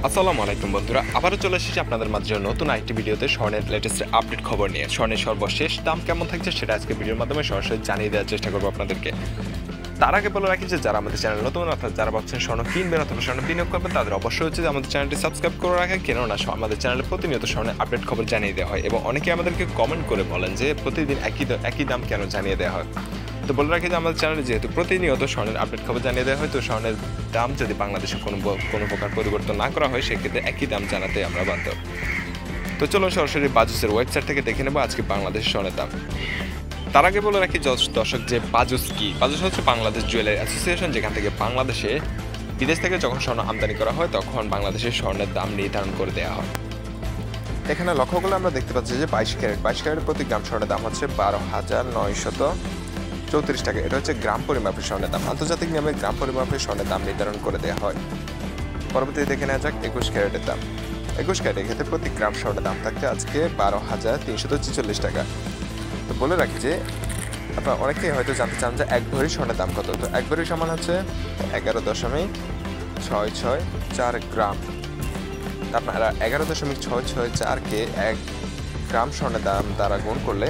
আসসালামু আলাইকুম বন্ধুরা, আবারও চলে এসেছি আপনাদের মাঝে নতুন আরেকটি ভিডিওতে স্বর্ণের লেটেস্ট আপডেট খবর নিয়ে। স্বর্ণের সর্বশেষ দাম কেমন থাকছে সেটা আজকে ভিডিওর মাধ্যমে সরাসরি জানিয়ে দেওয়ার চেষ্টা করবো আপনাদেরকে। তার আগে বলে রাখি যে যারা আমাদের চ্যানেল নতুন অর্থাৎ যারা ভাবছেন স্বর্ণ কিনবেন অথবা স্বর্ণ বিনিয়োগ করবেন তাদের অবশ্যই হচ্ছে যে আমাদের চ্যানেলটি সাবস্ক্রাইব করে রাখেন, কেননা আমাদের চ্যানেলে প্রতিনিয়ত স্বর্ণের আপডেট খবর জানিয়ে দেওয়া হয় এবং অনেকে আমাদেরকে কমেন্ট করে বলেন যে প্রতিদিন একই দাম কেন জানিয়ে দেওয়া হয়। তো বলে রাখি যে আমাদের চ্যানেলে যেহেতু প্রতিনিয়ত স্বর্ণের আপডেট খবর জানিয়ে দেওয়া হয়, তো স্বর্ণের দাম যদি বাংলাদেশে কোনো প্রকার পরিবর্তন না করা হয় সেক্ষেত্রে একই দাম জানাতে আমরা বাধ্য। তো চলুন সরাসরি বাজুসের ওয়েবসাইট থেকে দেখে নেবো আজকে বাংলাদেশের স্বর্ণের দাম। তার আগে বলে রাখি দর্শক যে বাজুস কি। বাজুস হচ্ছে বাংলাদেশ জুয়েলারি অ্যাসোসিয়েশন, যেখান থেকে বাংলাদেশে বিদেশ থেকে যখন স্বর্ণ আমদানি করা হয় তখন বাংলাদেশের স্বর্ণের দাম নির্ধারণ করে দেওয়া হয়। এখানে লক্ষ্য করলে আমরা দেখতে পাচ্ছি যে 22 ক্যারেট প্রতি গ্রাম স্বর্ণের দাম হচ্ছে 12,934 টাকা। এটা হচ্ছে গ্রাম পরিমাপের স্বর্ণের দাম। আন্তর্জাতিক নিয়মে গ্রাম পরিমাপের স্বর্ণের দাম নির্ধারণ করে দেওয়া হয়। পরবর্তীতে দেখে নেওয়া যাক 21 ক্যারেটের দাম। 21 ক্যারেটের ক্ষেত্রে প্রতি গ্রাম স্বর্ণের দাম থাকছে আজকে 12,346 টাকা। তো বলে রাখি যে আপনারা অনেকেই হয়তো জানতে চান যে এক ভরি স্বর্ণের দাম কত। তো এক ভরি সমান হচ্ছে 11.664 গ্রাম। আপনারা 11.664কে 1 গ্রাম স্বর্ণের দাম দ্বারা গুণ করলে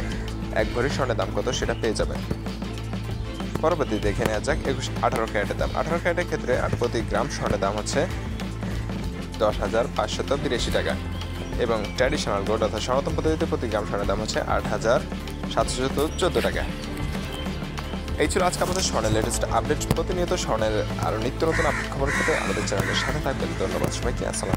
এক ভরি স্বর্ণের দাম কত সেটা পেয়ে যাবেন। পরবর্তী দেখে নেওয়া যাক 18 ক্যারেটের দাম। 18 ক্যারেটের ক্ষেত্রে প্রতি গ্রাম স্বর্ণের দাম হচ্ছে 10,582 টাকা এবং ট্র্যাডিশনাল গোল্ড অর্থাৎ সনাতন পদ্ধতিতে প্রতি গ্রাম স্বর্ণের দাম হচ্ছে 8,714 টাকা। এই ছিল আজকে আমাদের স্বর্ণের লেটেস্ট আপডেট। প্রতিনিয়ত স্বর্ণের আরও নিত্য নতুন আপডেট খবর পেতে আমাদের চ্যানেলের সাথে থাকবেন। ধন্যবাদ সবাইকে। আসসালাম।